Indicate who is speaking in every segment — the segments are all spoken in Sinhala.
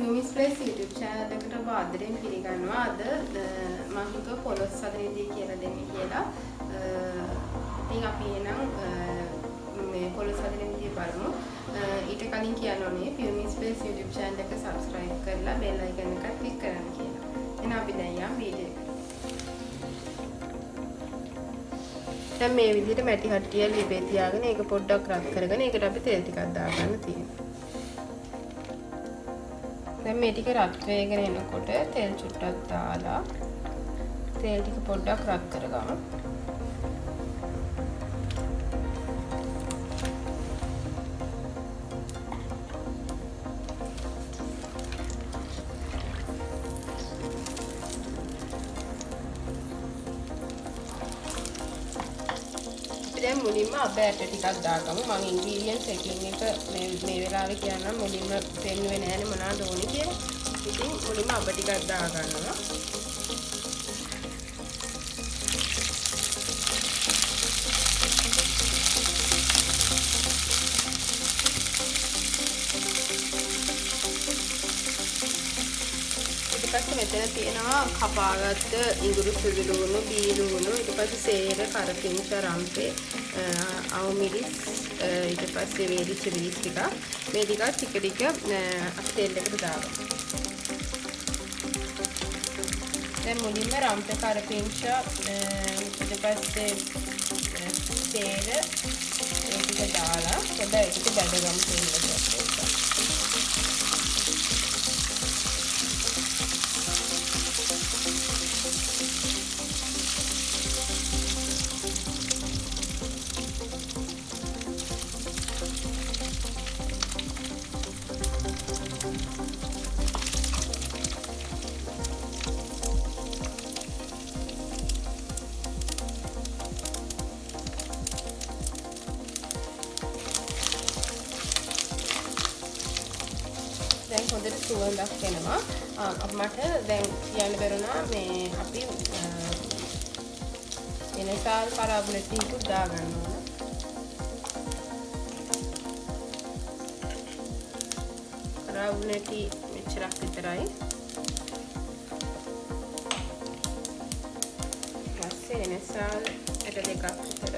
Speaker 1: Piyumi's Place YouTube channel එකට ඔබ ආදරයෙන් පිළිගන්නවා. අද මම හිතුවා පොලොස් හදන විදිය කියලා දෙන්න කියලා. ඉතින් අපි එනම් මේ පොලොස් හදන විදිය බලමු. ඊට කලින් කියන්න ඕනේ Piyumi's Place YouTube channel එක subscribe කරලා bell icon එක click කරන්න කියලා. එහෙනම් අපි දැන් යමු වීඩියෝ එකට. දැන් මේ විදිහට මැටි හට්ටිය ලිපේ තියාගෙන ඒක පොඩ්ඩක් රත් කරගෙන ඒකට අපි තෙල් ටිකක් දාගන්න තියෙනවා. දැන් මේ ටික රත් වෙගෙන එනකොට තෙල් චුට්ටක් දාලා තෙල් ටික පොඩ්ඩක් රත් කරගමු. දැන් මුලින්ම අපෑට ටිකක් දාගමු. මම ඉන්ග්‍රීඩියන්ට්ස් එකින් එක මේ වෙලාවේ කියන්නම් මුලින්ම පෙන්නුවේ නෑනේ මොනවද ඕනේ කියලා. ඉතින් මුලින්ම අප ටිකක් දාගන්නවා. ඊට පස්සේ මෙතන තියෙනවා කපාගත්ත ඉඟුරු සුදු ලුණු, බී ලුණු, ඊට පස්සේ සේර, කරපිංච, රම්පේ, අවුමිරිස්, ඊට පස්සේ වේලිච්ච මිරිස් ටික. මේ ටික ටික තෙල් එකට දාගන්න. දැන් මුලින්ම රම්පේ, කරපිංච, ඊට පස්සේ සේර ඒ ටික දාලා පොඩ්ඩක් ඒක බැදගමු තෙල් එකට. දැන් හොඳට සුවඳක් එනවා. මට දැන් කියන්න බැරුණා මේ අපි එනසාල් කරාබුලටි ටිකක් දාගන්න ඕන. කරාබුලටි මෙච්චරක් විතරයි. ඊපස්සේ එනසාල් එක දෙකක් විතර.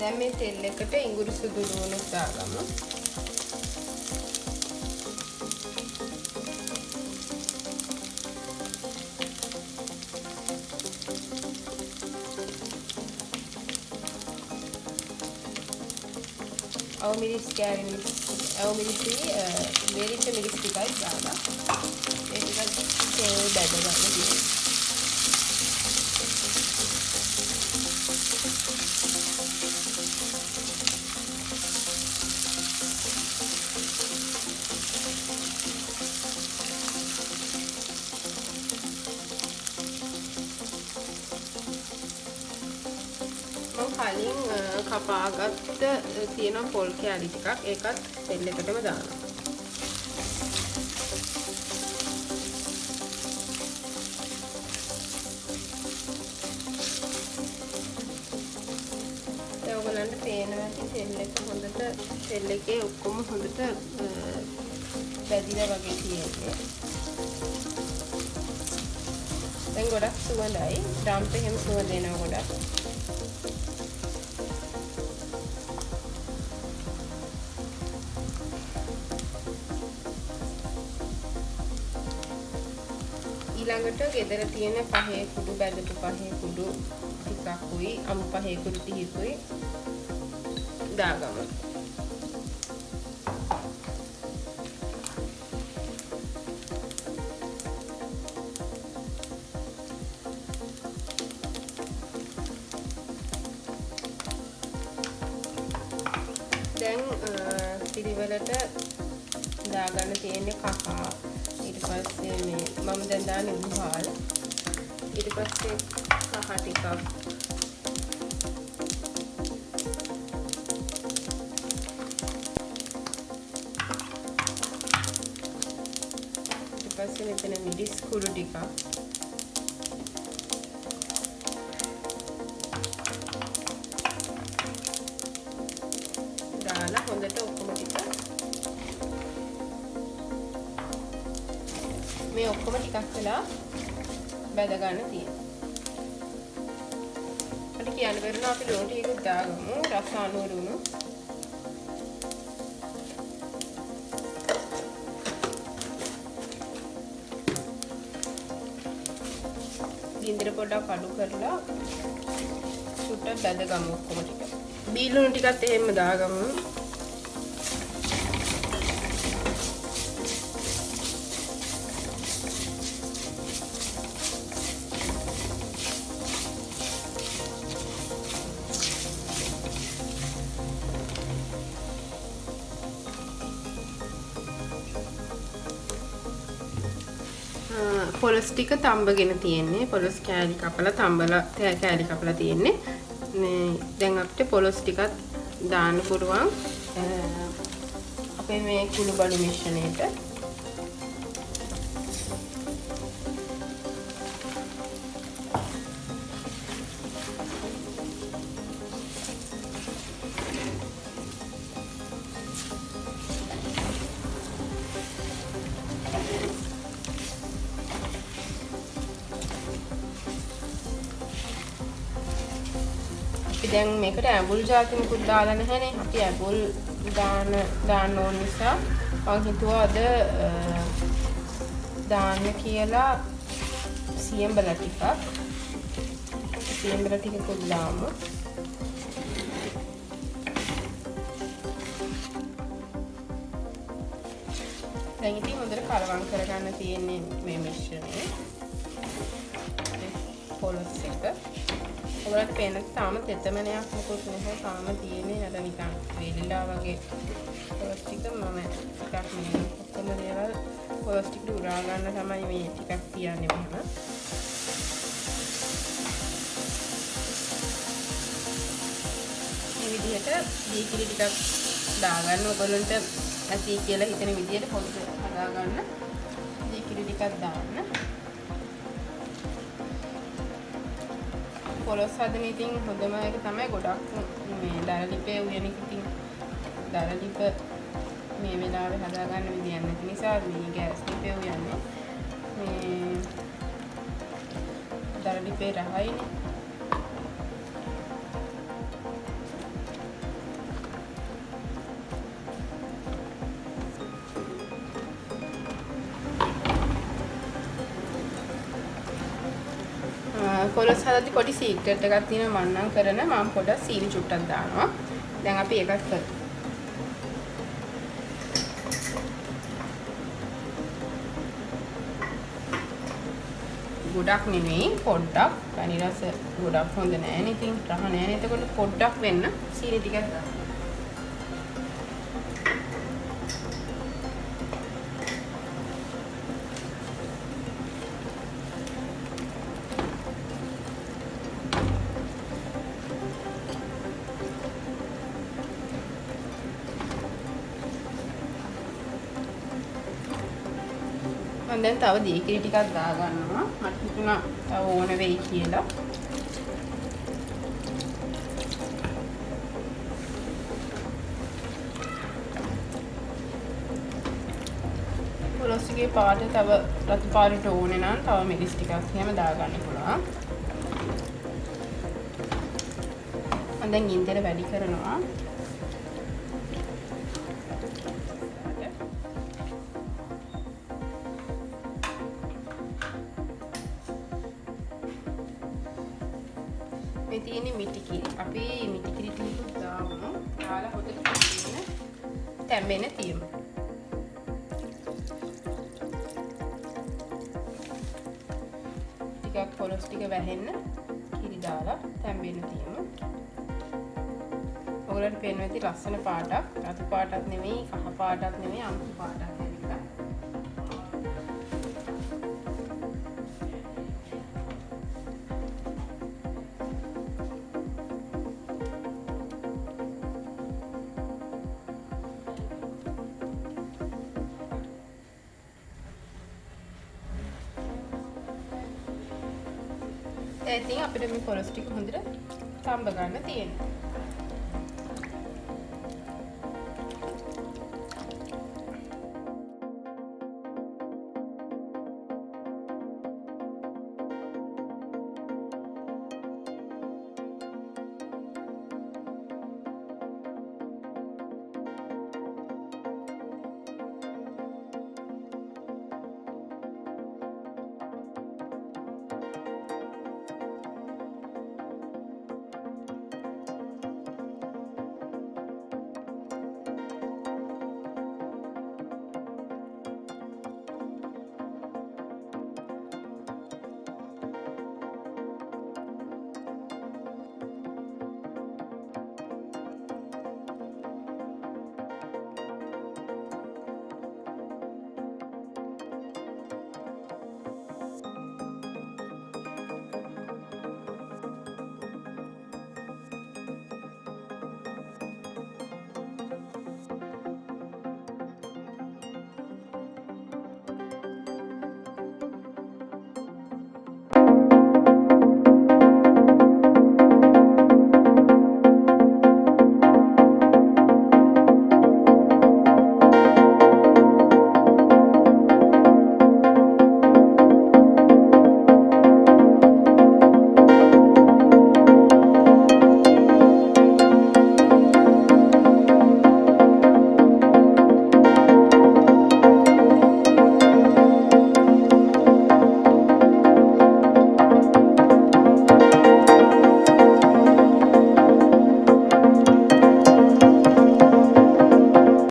Speaker 1: දැන් මේ තෙල් එකට ඉඟුරු සුදු ලුණු දාගමු. අවුමිරිස් කෑවෙන අවුමිරිස් වේලිච්ච මිරිස් ටිකයි දාලා ඒ ටික තෙල් බැදගන්න තියෙනවා. කලින් කපාගත්ත තියෙන පොල් කෑලි ටිකක් ඒකත් තෙල් එකටම දානවා. දැන් ඔයගලන්ට පේනවා ඇති තෙල් එක හොඳට තෙල් එකේ ඔක්කොම හොඳට බැදිලා වගේ තියෙන්නේ. දැන් ගොඩක් සුවඳයි. රම්පේ හැම සුවඳ එනවා ගොඩක්. ඊළඟට ගෙදර තියෙන පහේ කුඩු බැදපු පහේ කුඩු ටිකකුයි අමු පහේ කුඩු ටිකකුයි දාගමු. දැන් පිළිවෙලට දාගන්න තියෙන්නේ කකා. ඊට පස්සේ මේ මම දැන් දාන්නේ උහාල. ඊට පස්සේ කහ ටිකක් පස්සේ මෙතන මිරිස් කුඩු ටිකක් දාලා හොඳට ඔක්කොම ටික මේ ඔක්කොම ටිකක් වෙලා බැද ගන්න තියෙනවා. අපිට කියන්න බැරිනවා අපි ලුණු ටිකක් දාගමු රස අනුව ලුණු. ගින්දර පොඩ්ඩක් අඩු කරලා සුට්ටක් බැදගමු ඔක්කොම ටික. බී ලුණු ටිකත් එහෙම දාගමු. පොලොස් ටික තඹගෙන තියෙන්නේ. පොලොස් කෑලි කපලා තඹලා කෑලි කපලා තියෙන්නේ. මේ දැන් අපිට පොලොස් ටිකක් දාන්න පුළුවන් අපේ මේ කුළු බඩු මිශ්‍රණයට. දැන් මේකට ඇඹුල් ಜಾති මුකුත් දාලා නැහැනේ. අපි ඇඹුල් දාන්න ඕන නිසා මම හිතුවා අද දාන්න කියලා සියඹල ටිකක් දාමු. දැන් ඉතින් හොඳට කලවම් කරගන්න තියෙන්නේ මේ මිශ්‍රණය. පොලොස් එක ඔයාලට පේන තාම තෙතමනයක් මොකොත් නැහැ. තාම තියෙන්නේ අර නිකන් වේලිලා වගේ පොලොස් ටික. මම ටිකක් මේ ඔක්කොම දේවල් පොලොස් ටික උරා ගන්න තමයි මේ ටිකක් තියන්නේ මෙහෙම. මේ විදිහට දීකිරි ටිකක් දාගන්න. ඔයගොල්ලන්ට ඇති කියලා හිතන විදිහට පොඩ්ඩක් හදාගන්න. දීකිරි ටිකක් දාන්න. පොලොස් හදන ඉතින් හොඳම එක තමයි ගොඩක් මේ දරලිපේ උයන ඉතින් දරලිප මේ වෙලාවේ හදාගන්න විදියක් නැති නිසා මේ ගෑස් ලිපේ උයන්නේ මේ දරලිපේ රහයිනේ. පොලොස් හදද්දි පොඩි සීක්‍රට් එකක් තියෙනවා මම නම් කරන. මම පොඩක් සීනි චුට්ටක් දානවා. දැන් අපි ඒකත් කරමු. ගොඩක් නෙමෙයි පොඩ්ඩක්. පැණි රස ගොඩක් හොඳ නෑ නේ. ඉතින් රහ නෑනේ. එතකොට පොඩ්ඩක් වෙන්න සීනි ටිකක් දාන්න. දැන් තව දීකිරි ටිකක් දාගන්නවා. මට හිතුණා තව ඕන වෙයි කියලා. පොලොස් එකේ පාට තව රතු පාටට ඕනේ නම් තව මිරිස් ටිකක් එහෙම දාගන්න පුළුවන්. මම දැන් ගින්දර වැඩි කරනවා. මේ තියෙන්නේ මිටිකිරි. අපි මිටිකිරි ටිකක් දාමු. දාලා හොදට තැම්බෙන්න තියමු. ටිකක් පොලොස් ටික වැහෙන්න කිරි දාලා තැම්බෙන්න තියමු. ඔයගොල්ලන්ට පේනවා ඇති ලස්සන පාටක්. රතු පාටක් නෙමෙයි, කහ පාටක් නෙමෙයි, අමුතු පාටක් ඇවිල්ලා. ඉතින් අපිට මේ පොලොස් ටික හොඳට තඹ ගන්න තියෙනවා.